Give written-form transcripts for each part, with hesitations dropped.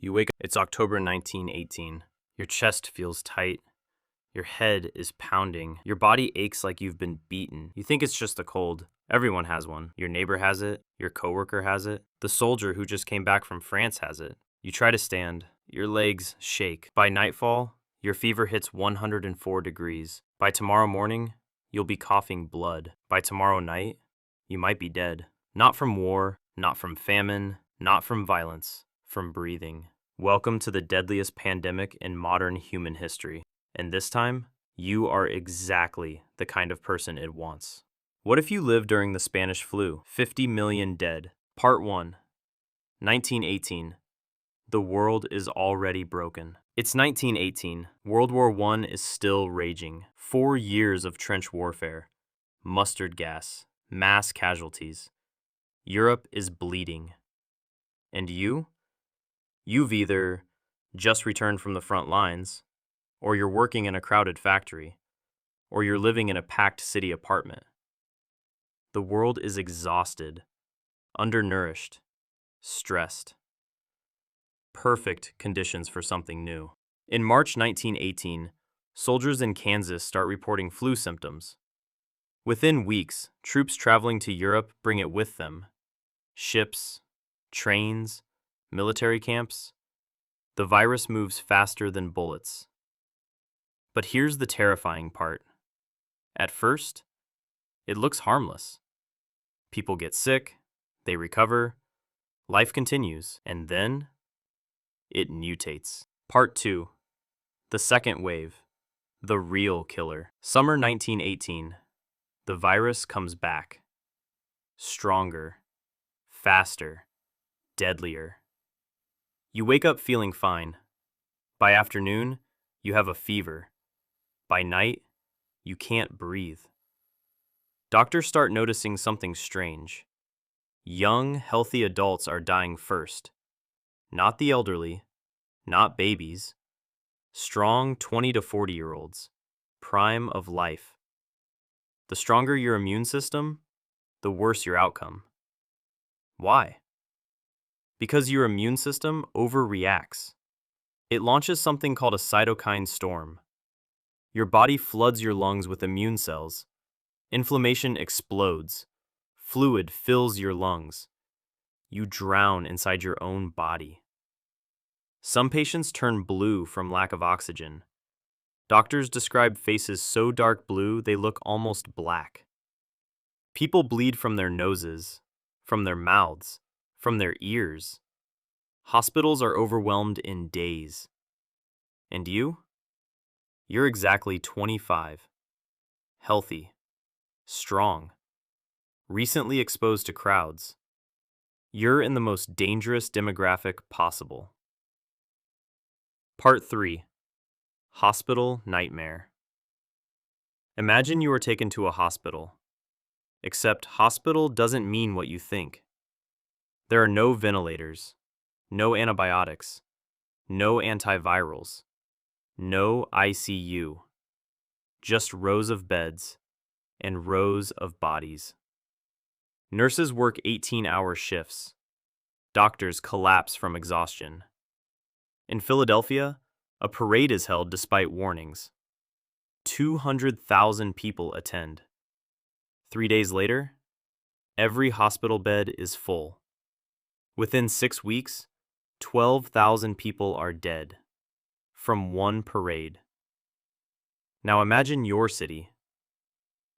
You wake up, it's October 1918. Your chest feels tight. Your head is pounding. Your body aches like you've been beaten. You think it's just a cold. Everyone has one. Your neighbor has it. Your coworker has it. The soldier who just came back from France has it. You try to stand. Your legs shake. By nightfall, your fever hits 104 degrees. By tomorrow morning, you'll be coughing blood. By tomorrow night, you might be dead. Not from war, not from famine, not from violence, from breathing. Welcome to the deadliest pandemic in modern human history. And this time, you are exactly the kind of person it wants. What if you lived during the Spanish flu? 50 million dead. Part 1. 1918. The world is already broken. It's 1918. World War I is still raging. 4 years of trench warfare. Mustard gas. Mass casualties. Europe is bleeding. And you? You've either just returned from the front lines, or you're working in a crowded factory, or you're living in a packed city apartment. The world is exhausted, undernourished, stressed. Perfect conditions for something new. In March 1918, soldiers in Kansas start reporting flu symptoms. Within weeks, troops traveling to Europe bring it with them. Ships, trains, military camps. The virus moves faster than bullets. But here's the terrifying part. At first, it looks harmless. People get sick, they recover, life continues, and then it mutates. Part 2. The second wave. The real killer. Summer 1918. The virus comes back. Stronger, faster, deadlier. You wake up feeling fine. By afternoon, you have a fever. By night, you can't breathe. Doctors start noticing something strange. Young, healthy adults are dying first. Not the elderly, not babies. Strong 20 to 40-year-olds, prime of life. The stronger your immune system, the worse your outcome. Why? Because your immune system overreacts. It launches something called a cytokine storm. Your body floods your lungs with immune cells. Inflammation explodes. Fluid fills your lungs. You drown inside your own body. Some patients turn blue from lack of oxygen. Doctors describe faces so dark blue they look almost black. People bleed from their noses, from their mouths, from their ears. Hospitals are overwhelmed in days. And you? You're exactly 25. Healthy. Strong. Recently exposed to crowds. You're in the most dangerous demographic possible. Part 3. Hospital Nightmare. Imagine you are taken to a hospital. Except hospital doesn't mean what you think. There are no ventilators, no antibiotics, no antivirals, no ICU. Just rows of beds and rows of bodies. Nurses work 18-hour shifts. Doctors collapse from exhaustion. In Philadelphia, a parade is held despite warnings. 200,000 people attend. 3 days later, every hospital bed is full. Within 6 weeks, 12,000 people are dead from one parade. Now imagine your city.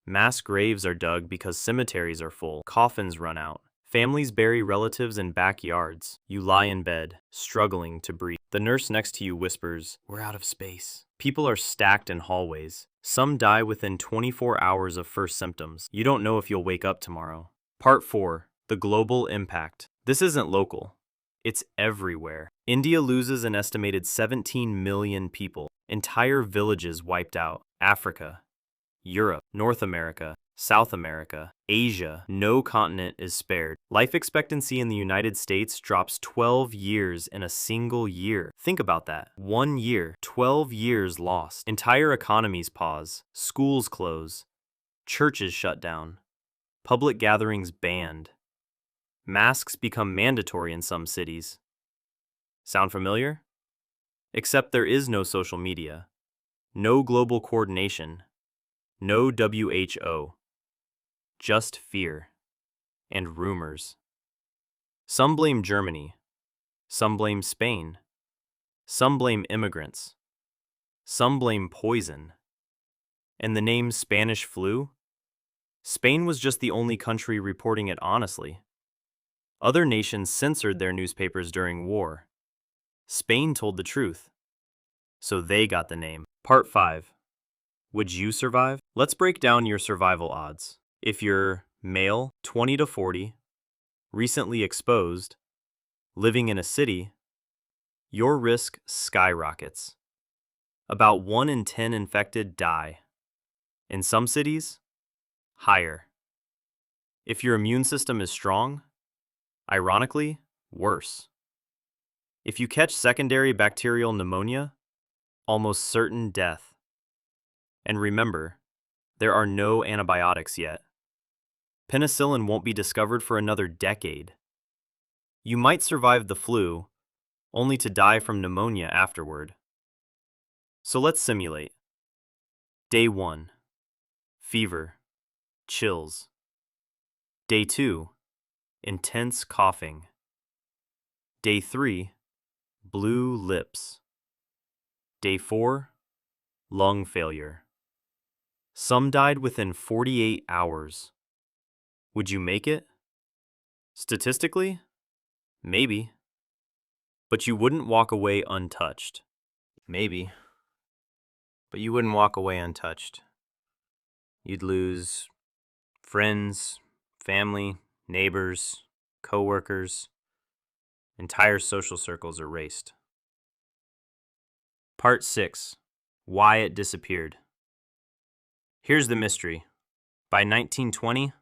Mass graves are dug because cemeteries are full, coffins run out. Families bury relatives in backyards. You lie in bed, struggling to breathe. The nurse next to you whispers, "We're out of space." People are stacked in hallways. Some die within 24 hours of first symptoms. You don't know if you'll wake up tomorrow. Part 4. The global impact. This isn't local. It's everywhere. India loses an estimated 17 million people. Entire villages wiped out. Africa, Europe, North America, South America, Asia, no continent is spared. Life expectancy in the United States drops 12 years in a single year. Think about that. 1 year, 12 years lost. Entire economies pause. Schools close. Churches shut down. Public gatherings banned. Masks become mandatory in some cities. Sound familiar? Except there is no social media, no global coordination, no WHO, just fear and rumors. Some blame Germany, some blame Spain, some blame immigrants, some blame poison. And the name Spanish flu? Spain was just the only country reporting it honestly. Other nations censored their newspapers during war. Spain told the truth, so they got the name. Part 5. Would you survive? Let's break down your survival odds. If you're male, 20 to 40, recently exposed, living in a city, your risk skyrockets. About 1 in 10 infected die. In some cities, higher. If your immune system is strong, ironically, worse. If you catch secondary bacterial pneumonia, almost certain death. And remember, there are no antibiotics yet. Penicillin won't be discovered for another decade. You might survive the flu, only to die from pneumonia afterward. So let's simulate. Day 1, fever, chills. Day 2, intense coughing. Day 3, blue lips. Day 4, lung failure. Some died within 48 hours. Would you make it? Statistically, maybe. But you wouldn't walk away untouched. Maybe. But you wouldn't walk away untouched. You'd lose friends, family, neighbors, coworkers. Entire social circles erased. Part 6. Why it disappeared. Here's the mystery. By 1920,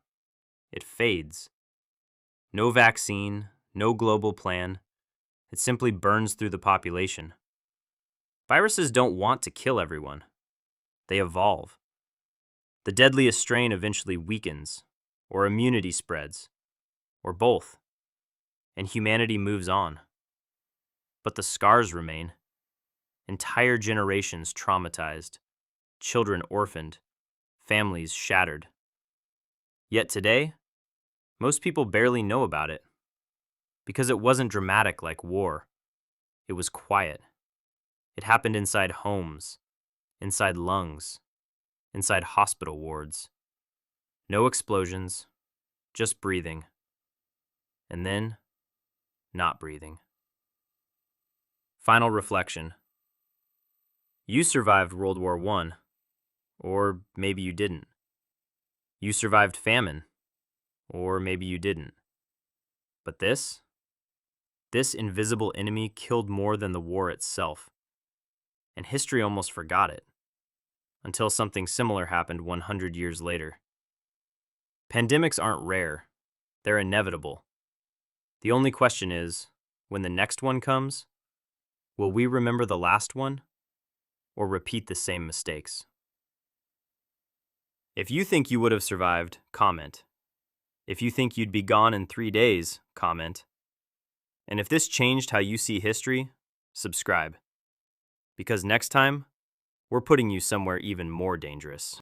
it fades. No vaccine, no global plan. It simply burns through the population. Viruses don't want to kill everyone. They evolve. The deadliest strain eventually weakens, or immunity spreads, or both, and humanity moves on. But the scars remain. Entire generations traumatized, children orphaned, families shattered. Yet today, most people barely know about it, because it wasn't dramatic like war. It was quiet. It happened inside homes, inside lungs, inside hospital wards. No explosions, just breathing. And then, not breathing. Final reflection. You survived World War I, or maybe you didn't. You survived famine, or maybe you didn't. But this invisible enemy killed more than the war itself. And history almost forgot it, until something similar happened 100 years later. Pandemics aren't rare, they're inevitable. The only question is, when the next one comes, will we remember the last one, or repeat the same mistakes? If you think you would have survived, comment. If you think you'd be gone in 3 days, comment. And if this changed how you see history, subscribe. Because next time, we're putting you somewhere even more dangerous.